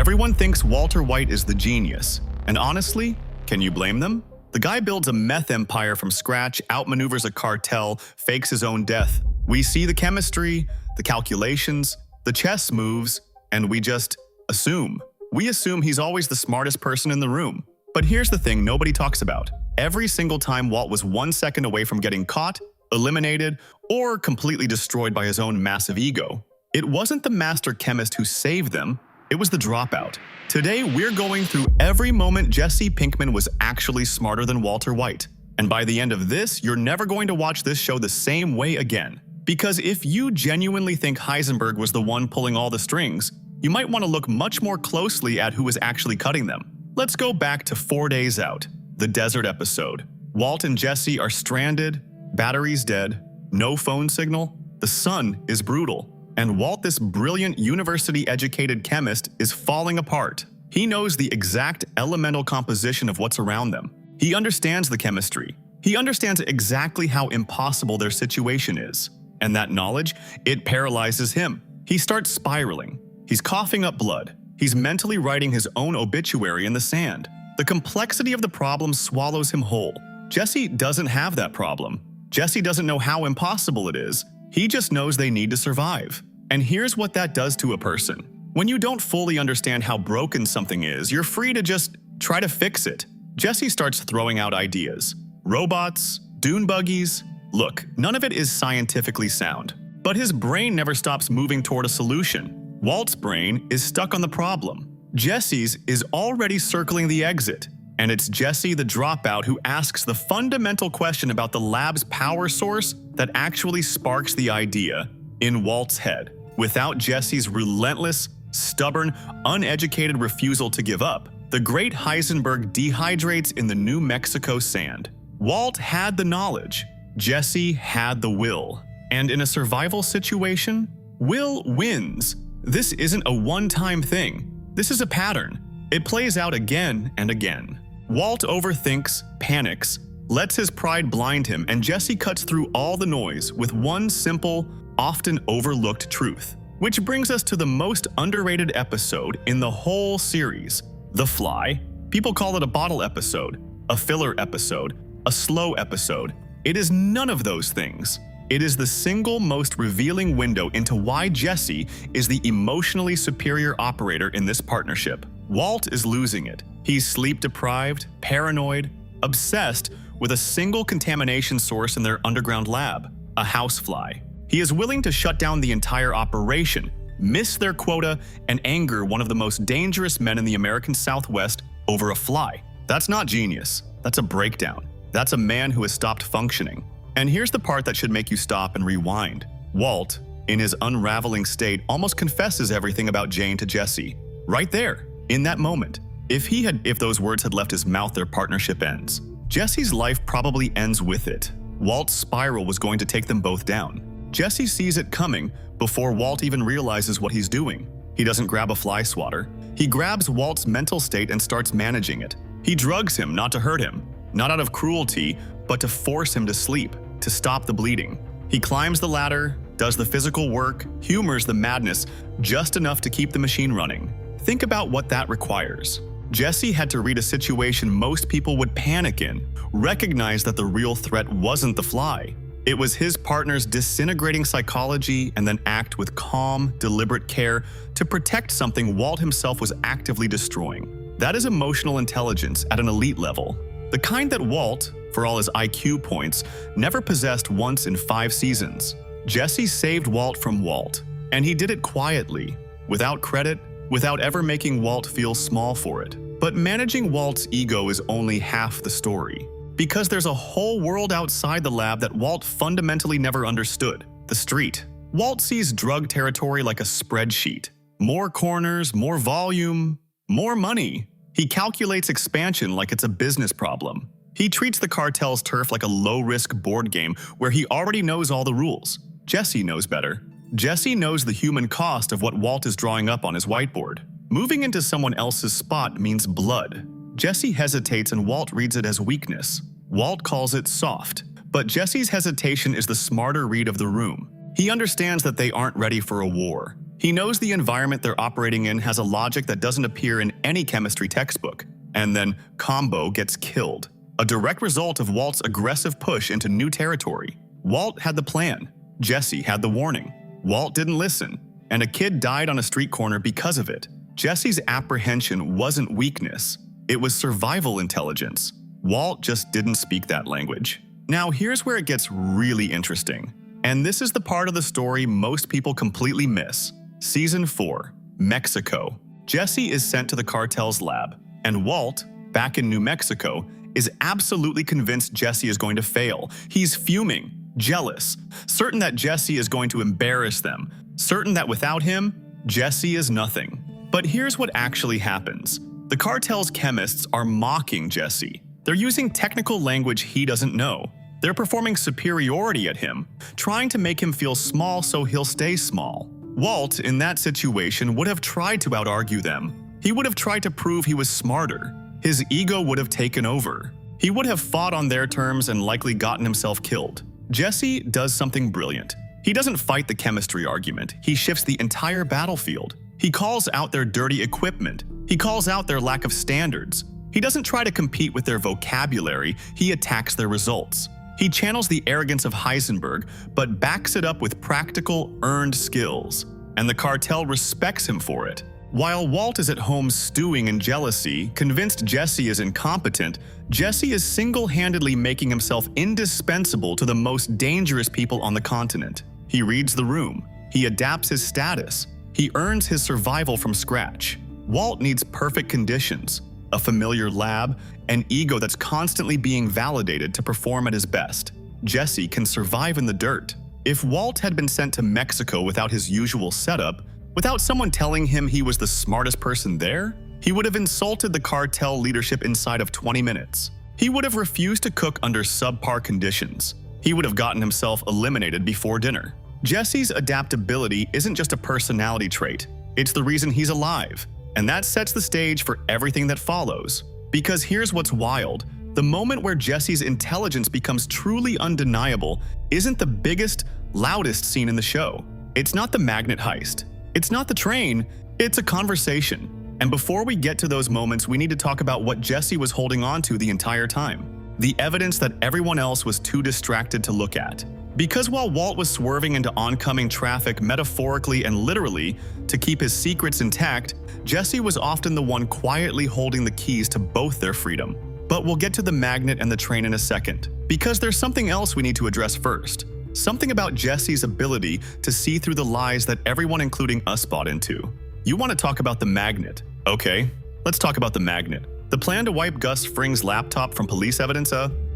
Everyone thinks Walter White is the genius. And honestly, can you blame them? The guy builds a meth empire from scratch, outmaneuvers a cartel, fakes his own death. We see the chemistry, the calculations, the chess moves, and we just assume. We assume he's always the smartest person in the room. But here's the thing nobody talks about. Every single time Walt was 1 second away from getting caught, eliminated, or completely destroyed by his own massive ego. It wasn't the master chemist who saved them, it was the dropout. Today, we're going through every moment Jesse Pinkman was actually smarter than Walter White. And by the end of this, you're never going to watch this show the same way again. Because if you genuinely think Heisenberg was the one pulling all the strings, you might want to look much more closely at who was actually cutting them. Let's go back to 4 Days Out, the desert episode. Walt and Jesse are stranded, batteries dead, no phone signal, the sun is brutal. And Walt, this brilliant university-educated chemist, is falling apart. He knows the exact elemental composition of what's around them. He understands the chemistry. He understands exactly how impossible their situation is. And that knowledge, it paralyzes him. He starts spiraling. He's coughing up blood. He's mentally writing his own obituary in the sand. The complexity of the problem swallows him whole. Jesse doesn't have that problem. Jesse doesn't know how impossible it is. He just knows they need to survive. And here's what that does to a person. When you don't fully understand how broken something is, you're free to just try to fix it. Jesse starts throwing out ideas. Robots, dune buggies. Look, none of it is scientifically sound. But his brain never stops moving toward a solution. Walt's brain is stuck on the problem. Jesse's is already circling the exit. And it's Jesse the dropout who asks the fundamental question about the lab's power source that actually sparks the idea in Walt's head. Without Jesse's relentless, stubborn, uneducated refusal to give up, the great Heisenberg dehydrates in the New Mexico sand. Walt had the knowledge. Jesse had the will. And in a survival situation, will wins. This isn't a one-time thing. This is a pattern. It plays out again and again. Walt overthinks, panics, lets his pride blind him, and Jesse cuts through all the noise with one simple, often overlooked truth. Which brings us to the most underrated episode in the whole series, The Fly. People call it a bottle episode, a filler episode, a slow episode. It is none of those things. It is the single most revealing window into why Jesse is the emotionally superior operator in this partnership. Walt is losing it. He's sleep-deprived, paranoid, obsessed with a single contamination source in their underground lab, a housefly. He is willing to shut down the entire operation, miss their quota, and anger one of the most dangerous men in the American Southwest over a fly. That's not genius. That's a breakdown. That's a man who has stopped functioning. And here's the part that should make you stop and rewind. Walt, in his unraveling state, almost confesses everything about Jane to Jesse. Right there, in that moment. If those words had left his mouth, their partnership ends. Jesse's life probably ends with it. Walt's spiral was going to take them both down. Jesse sees it coming before Walt even realizes what he's doing. He doesn't grab a fly swatter. He grabs Walt's mental state and starts managing it. He drugs him not to hurt him, not out of cruelty, but to force him to sleep, to stop the bleeding. He climbs the ladder, does the physical work, humors the madness, just enough to keep the machine running. Think about what that requires. Jesse had to read a situation most people would panic in, recognize that the real threat wasn't the fly. It was his partner's disintegrating psychology, and then act with calm, deliberate care to protect something Walt himself was actively destroying. That is emotional intelligence at an elite level. The kind that Walt, for all his IQ points, never possessed once in 5 seasons. Jesse saved Walt from Walt, and he did it quietly, without credit, without ever making Walt feel small for it. But managing Walt's ego is only half the story. Because there's a whole world outside the lab that Walt fundamentally never understood, the street. Walt sees drug territory like a spreadsheet. More corners, more volume, more money. He calculates expansion like it's a business problem. He treats the cartel's turf like a low-risk board game where he already knows all the rules. Jesse knows better. Jesse knows the human cost of what Walt is drawing up on his whiteboard. Moving into someone else's spot means blood. Jesse hesitates and Walt reads it as weakness. Walt calls it soft. But Jesse's hesitation is the smarter read of the room. He understands that they aren't ready for a war. He knows the environment they're operating in has a logic that doesn't appear in any chemistry textbook. And then Combo gets killed, a direct result of Walt's aggressive push into new territory. Walt had the plan. Jesse had the warning. Walt didn't listen, and a kid died on a street corner because of it. Jesse's apprehension wasn't weakness. It was survival intelligence. Walt just didn't speak that language. Now here's where it gets really interesting. And this is the part of the story most people completely miss. Season 4, Mexico. Jesse is sent to the cartel's lab, and Walt, back in New Mexico, is absolutely convinced Jesse is going to fail. He's fuming, jealous, certain that Jesse is going to embarrass them, certain that without him, Jesse is nothing. But here's what actually happens. The cartel's chemists are mocking Jesse. They're using technical language he doesn't know. They're performing superiority at him, trying to make him feel small so he'll stay small. Walt, in that situation, would have tried to out-argue them. He would have tried to prove he was smarter. His ego would have taken over. He would have fought on their terms and likely gotten himself killed. Jesse does something brilliant. He doesn't fight the chemistry argument. He shifts the entire battlefield. He calls out their dirty equipment. He calls out their lack of standards. He doesn't try to compete with their vocabulary. He attacks their results. He channels the arrogance of Heisenberg, but backs it up with practical, earned skills. And the cartel respects him for it. While Walt is at home stewing in jealousy, convinced Jesse is incompetent, Jesse is single-handedly making himself indispensable to the most dangerous people on the continent. He reads the room. He adapts his status. He earns his survival from scratch. Walt needs perfect conditions, a familiar lab, an ego that's constantly being validated to perform at his best. Jesse can survive in the dirt. If Walt had been sent to Mexico without his usual setup, without someone telling him he was the smartest person there, he would have insulted the cartel leadership inside of 20 minutes. He would have refused to cook under subpar conditions. He would have gotten himself eliminated before dinner. Jesse's adaptability isn't just a personality trait, it's the reason he's alive. And that sets the stage for everything that follows. Because here's what's wild. The moment where Jesse's intelligence becomes truly undeniable isn't the biggest, loudest scene in the show. It's not the magnet heist. It's not the train. It's a conversation. And before we get to those moments, we need to talk about what Jesse was holding on to the entire time. The evidence that everyone else was too distracted to look at. Because while Walt was swerving into oncoming traffic metaphorically and literally to keep his secrets intact, Jesse was often the one quietly holding the keys to both their freedom. But we'll get to the magnet and the train in a second, because there's something else we need to address first. Something about Jesse's ability to see through the lies that everyone, including us, bought into. You want to talk about the magnet? Okay, let's talk about the magnet. The plan to wipe Gus Fring's laptop from police evidence,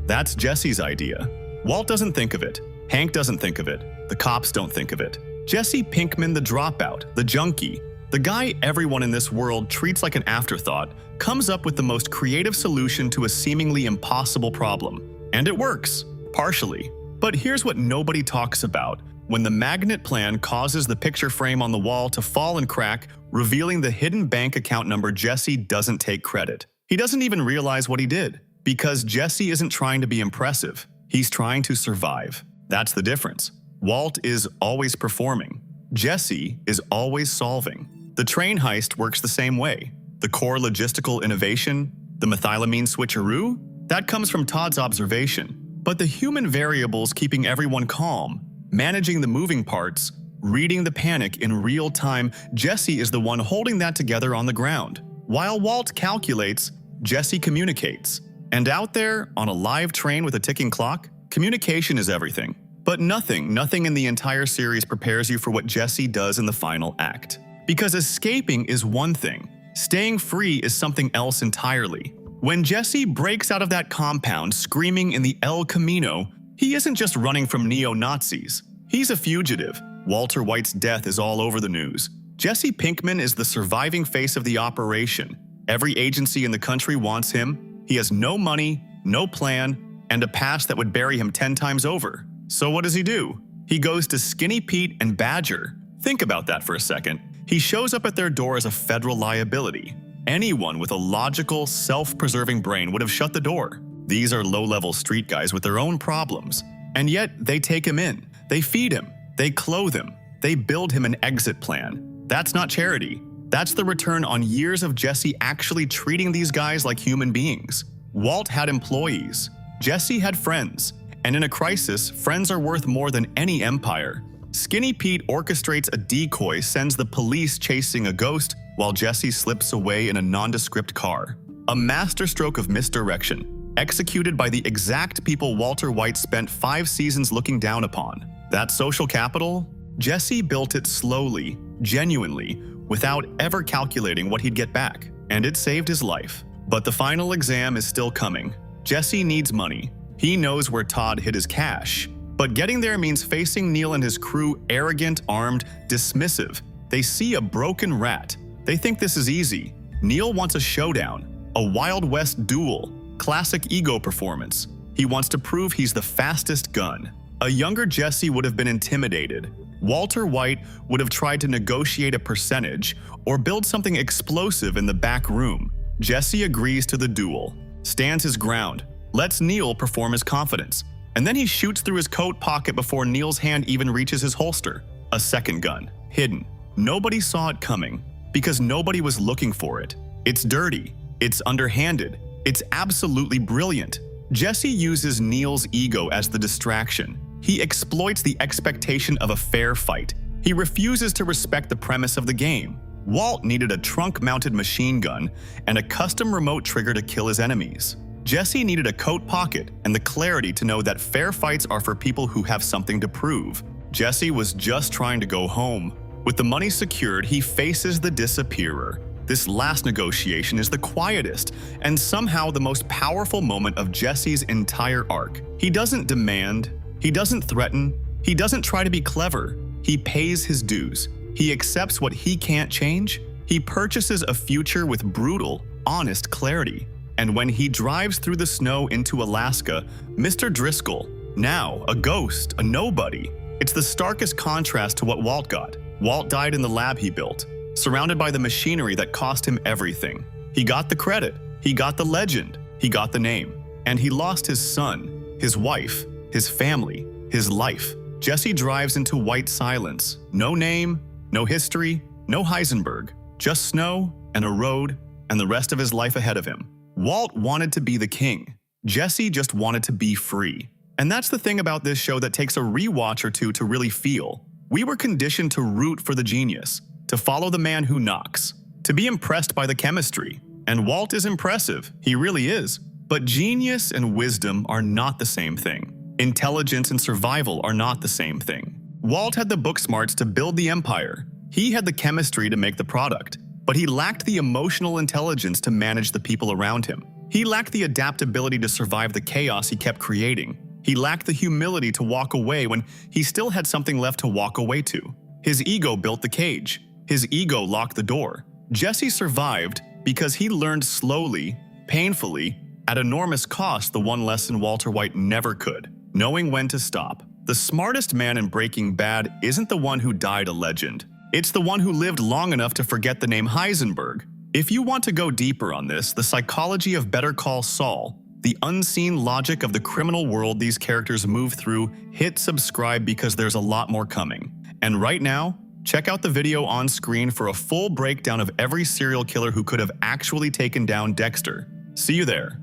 that's Jesse's idea. Walt doesn't think of it. Hank doesn't think of it. The cops don't think of it. Jesse Pinkman, the dropout, the junkie, the guy everyone in this world treats like an afterthought, comes up with the most creative solution to a seemingly impossible problem. And it works, partially. But here's what nobody talks about. When the magnet plan causes the picture frame on the wall to fall and crack, revealing the hidden bank account number, Jesse doesn't take credit. He doesn't even realize what he did. Because Jesse isn't trying to be impressive. He's trying to survive. That's the difference. Walt is always performing. Jesse is always solving. The train heist works the same way. The core logistical innovation, the methylamine switcheroo, that comes from Todd's observation. But the human variables keeping everyone calm, managing the moving parts, reading the panic in real time, Jesse is the one holding that together on the ground. While Walt calculates, Jesse communicates. And out there, on a live train with a ticking clock, communication is everything. But nothing in the entire series prepares you for what Jesse does in the final act. Because escaping is one thing, staying free is something else entirely. When Jesse breaks out of that compound screaming in the El Camino, he isn't just running from neo-Nazis. He's a fugitive. Walter White's death is all over the news. Jesse Pinkman is the surviving face of the operation. Every agency in the country wants him. He has no money, no plan, and a past that would bury him 10 times over. So what does he do? He goes to Skinny Pete and Badger. Think about that for a second. He shows up at their door as a federal liability. Anyone with a logical, self-preserving brain would have shut the door. These are low-level street guys with their own problems. And yet, they take him in. They feed him. They clothe him. They build him an exit plan. That's not charity. That's the return on years of Jesse actually treating these guys like human beings. Walt had employees. Jesse had friends. And in a crisis, friends are worth more than any empire. Skinny Pete orchestrates a decoy, sends the police chasing a ghost, while Jesse slips away in a nondescript car. A masterstroke of misdirection, executed by the exact people Walter White spent 5 seasons looking down upon. That social capital? Jesse built it slowly, genuinely, without ever calculating what he'd get back, and it saved his life. But the final exam is still coming. Jesse needs money. He knows where Todd hid his cash. But getting there means facing Neil and his crew arrogant, armed, dismissive. They see a broken rat. They think this is easy. Neil wants a showdown, a Wild West duel, classic ego performance. He wants to prove he's the fastest gun. A younger Jesse would have been intimidated. Walter White would have tried to negotiate a percentage or build something explosive in the back room. Jesse agrees to the duel, stands his ground, lets Neil perform his confidence, and then he shoots through his coat pocket before Neil's hand even reaches his holster. A second gun, hidden. Nobody saw it coming because nobody was looking for it. It's dirty, it's underhanded, it's absolutely brilliant. Jesse uses Neil's ego as the distraction. He exploits the expectation of a fair fight. He refuses to respect the premise of the game. Walt needed a trunk-mounted machine gun and a custom remote trigger to kill his enemies. Jesse needed a coat pocket and the clarity to know that fair fights are for people who have something to prove. Jesse was just trying to go home. With the money secured, he faces the disappearer. This last negotiation is the quietest and somehow the most powerful moment of Jesse's entire arc. He doesn't demand, he doesn't threaten, he doesn't try to be clever. He pays his dues. He accepts what he can't change. He purchases a future with brutal, honest clarity. And when he drives through the snow into Alaska, Mr. Driscoll, now a ghost, a nobody. It's the starkest contrast to what Walt got. Walt died in the lab he built, surrounded by the machinery that cost him everything. He got the credit, he got the legend, he got the name. And he lost his son, his wife, his family, his life. Jesse drives into white silence. No name, no history, no Heisenberg. Just snow and a road and the rest of his life ahead of him. Walt wanted to be the king. Jesse just wanted to be free. And that's the thing about this show that takes a rewatch or two to really feel. We were conditioned to root for the genius, to follow the man who knocks, to be impressed by the chemistry. And Walt is impressive, he really is. But genius and wisdom are not the same thing. Intelligence and survival are not the same thing. Walt had the book smarts to build the empire. He had the chemistry to make the product. But he lacked the emotional intelligence to manage the people around him. He lacked the adaptability to survive the chaos he kept creating. He lacked the humility to walk away when he still had something left to walk away to. His ego built the cage. His ego locked the door. Jesse survived because he learned slowly, painfully, at enormous cost the one lesson Walter White never could: knowing when to stop. The smartest man in Breaking Bad isn't the one who died a legend. It's the one who lived long enough to forget the name Heisenberg. If you want to go deeper on this, the psychology of Better Call Saul, the unseen logic of the criminal world these characters move through, hit subscribe because there's a lot more coming. And right now, check out the video on screen for a full breakdown of every serial killer who could have actually taken down Dexter. See you there.